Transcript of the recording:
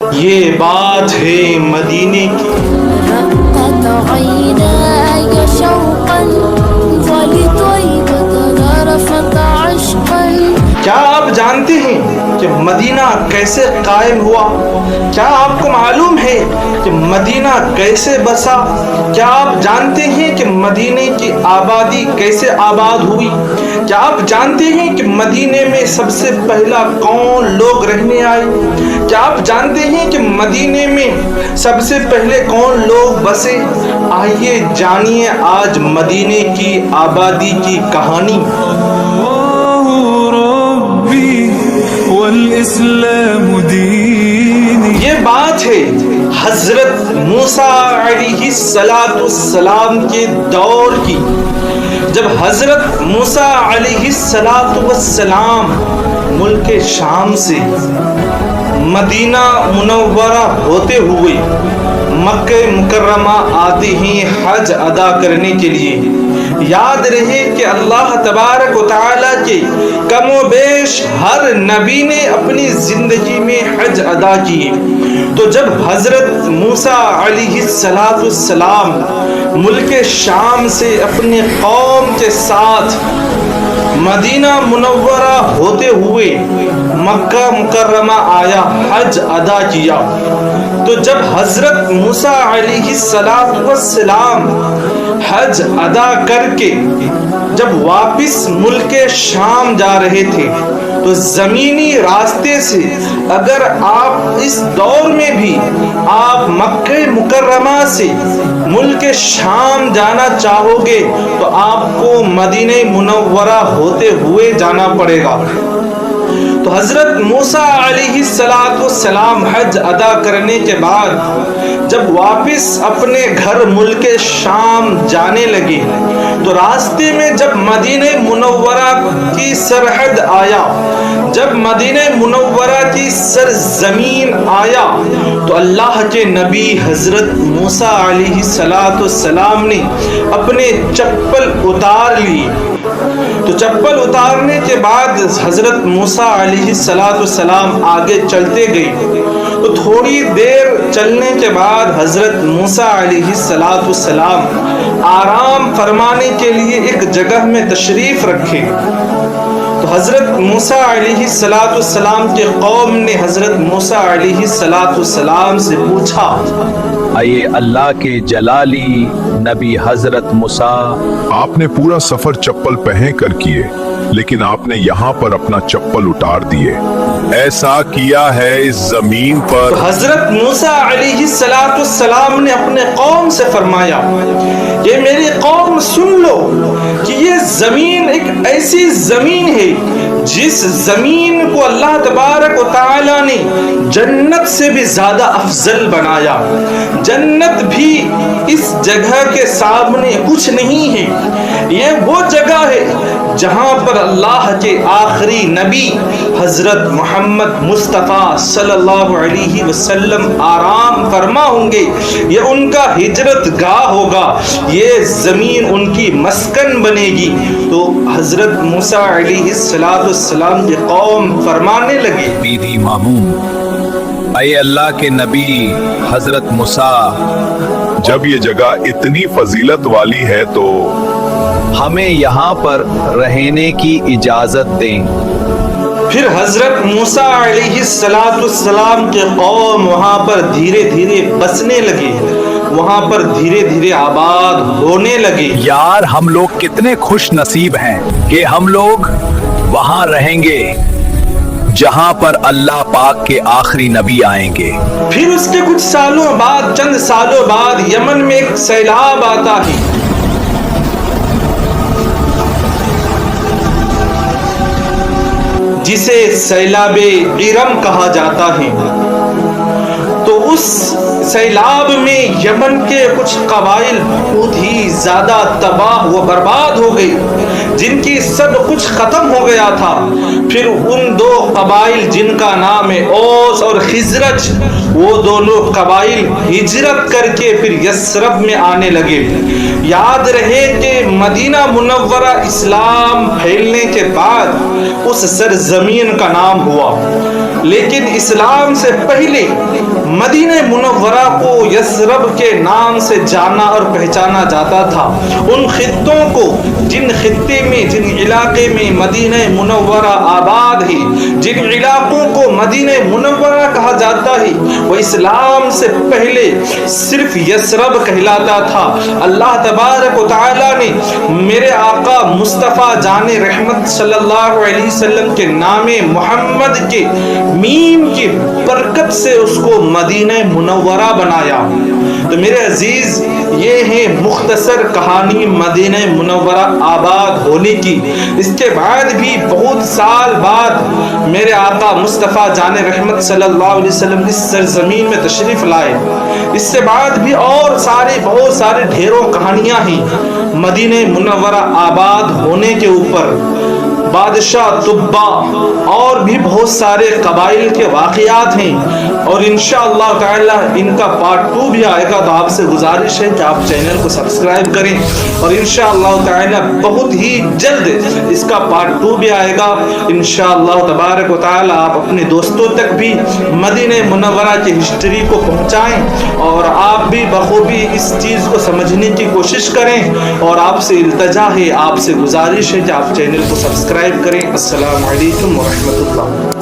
یہ بات ہے مدینے کی۔ رقت عيناي شوقا ولطيبة ذرفت عشقا۔ کیا آپ جانتے ہیں کہ مدینہ کیسے قائم ہوا؟ کیا آپ کو معلوم ہے کہ مدینہ کیسے بسا؟ کیا آپ جانتے ہیں کہ مدینے کی آبادی کیسے آباد ہوئی؟ کیا آپ جانتے ہیں کہ مدینے میں سب سے پہلا کون لوگ رہنے آئے؟ کیا آپ جانتے ہیں کہ مدینے میں سب سے پہلے کون لوگ بسے؟ آئیے جانیے آج مدینے کی آبادی کی کہانی۔ والاسلام دینی۔ یہ بات ہے حضرت موسیٰ علیہ السلام کے دور کی، جب حضرت موسیٰ علیہ السلام ملک شام سے مدینہ منورہ ہوتے ہوئے مکہ مکرمہ آتے ہیں حج ادا کرنے کے لیے۔ یاد رہے کہ اللہ تبارک و تعالیٰ کے کم و بیش ہر نبی نے اپنی زندگی میں حج ادا کیے، تو جب حضرت موسیٰ علیہ السلام ملک شام سے اپنی قوم کے ساتھ مدینہ منورہ ہوتے ہوئے مکہ مکرمہ آیا، حج ادا کیا، تو جب حضرت موسیٰ علیہ السلام حج ادا کر کے جب واپس ملک شام جا رہے تھے، تو زمینی راستے سے اگر آپ اس دور میں بھی آپ مکہ مکرمہ سے ملک شام جانا چاہو گے تو آپ کو مدینہ منورہ ہوتے ہوئے جانا پڑے گا۔ تو حضرت موسیٰ علیہ السلام حج ادا کرنے کے بعد جب واپس اپنے گھر ملک شام جانے لگے، تو راستے میں جب مدینہ منورہ کی سرحد آیا، جب مدینہ منورہ کی سرزمین آیا، تو اللہ کے نبی حضرت موسیٰ علیہ السلام نے اپنے چپل اتار لی۔ تو چپل اتارنے کے بعد حضرت موسیٰ علیہ السلام آگے چلتے گئے، تو تھوڑی دیر چلنے کے بعد حضرت موسیٰ علیہ السلام آرام فرمانے کے لیے ایک جگہ میں تشریف رکھے۔ تو حضرت موسیٰ علیہ السلام کے قوم نے حضرت موسیٰ علیہ السلام سے پوچھا، اے اللہ کے جلالی نبی حضرت موسیٰ، آپ نے پورا سفر چپل پہن کر کیے، لیکن آپ نے یہاں پر اپنا چپل اتار دیے، ایسا کیا ہے اس زمین پر؟ تو حضرت موسیٰ علیہ السلام نے اپنے قوم سے فرمایا کہ میری قوم سن لو کہ یہ زمین ایک ایسی زمین ہے جس زمین کو اللہ تبارک و تعالی نے جنت سے بھی زیادہ افضل بنایا۔ جنت بھی اس جگہ کے سامنے کچھ نہیں ہے۔ یہ وہ جگہ ہے جہاں پر اللہ کے آخری نبی حضرت محمد مصطفیٰ صلی اللہ علیہ وسلم آرام فرما ہوں گے، یہ ان کا ہجرت گاہ ہوگا، یہ زمین ان کی مسکن بنے گی۔ تو حضرت موسیٰ علیہ السلام کی قوم فرمانے لگے، بیدی مامون، اے اللہ کے نبی حضرت موسیٰ، جب یہ جگہ اتنی فضیلت والی ہے تو ہمیں یہاں پر رہنے کی اجازت دیں۔ پھر حضرت موسیٰ علیہ السلام کے قوم وہاں پر دھیرے دھیرے بسنے لگے، وہاں پر دھیرے دھیرے آباد ہونے لگے۔ یار ہم لوگ کتنے خوش نصیب ہیں کہ ہم لوگ وہاں رہیں گے جہاں پر اللہ پاک کے آخری نبی آئیں گے۔ پھر اس کے کچھ سالوں بعد، چند سالوں بعد یمن میں ایک سیلاب آتا ہے، جسے سیلاب ارم کہا جاتا ہے۔ تو اس سیلاب میں یمن کے کچھ قبائل بہت ہی زیادہ تباہ و برباد ہو گئی، جن کی سب کچھ ختم ہو گیا تھا۔ پھر ان دو قبائل جن کا نام ہے اوس اور خزرج، وہ دونوں قبائل ہجرت کر کے پھر یثرب میں آنے لگے۔ یاد رہے کہ مدینہ منورہ اسلام پھیلنے کے بعد اس سرزمین کا نام ہوا، لیکن اسلام سے پہلے مدینہ منورہ کو یثرب کے نام سے جانا اور پہچانا جاتا تھا۔ ان خطوں کو، جن خطے میں، جن علاقے میں مدینہ منورہ آباد ہے، جن علاقوں کو مدینہ منورہ کہا جاتا ہے، وہ اسلام سے پہلے صرف یثرب کہلاتا تھا۔ اللہ تبارک و تعالی نے میرے آقا مصطفیٰ جان رحمت صلی اللہ علیہ وسلم کے نام محمد کے میم کی برکت سے اس کو مدینہ منورہ بنایا۔ تو میرے عزیز، یہ ہے مختصر کہانی مدینہ منورہ آباد ہونے کی۔ اس کے بعد بھی بہت سال بعد میرے آقا مصطفیٰ جان رحمت صلی اللہ علیہ وسلم اس سرزمین میں تشریف لائے۔ اس سے بعد بھی اور بہت سارے ڈھیروں کہانیاں ہیں مدینہ منورہ آباد ہونے کے اوپر۔ بادشاہ طبا اور بھی بہت سارے قبائل کے واقعات ہیں، اور انشاءاللہ تعالی ان کا پارٹ 2 بھی آئے گا۔ تو آپ سے گزارش ہے کہ آپ چینل کو سبسکرائب کریں، اور انشاءاللہ تعالی بہت ہی جلد اس کا پارٹ 2 بھی آئے گا انشاءاللہ تبارک و تعالی۔ آپ اپنے دوستوں تک بھی مدینہ منورہ کی ہسٹری کو پہنچائیں، اور آپ بھی بخوبی اس چیز کو سمجھنے کی کوشش کریں، اور آپ سے التجا ہے، آپ سے گزارش ہے کہ آپ چینل کو سبسکرائب کریں۔ السلام علیکم ورحمۃ اللہ۔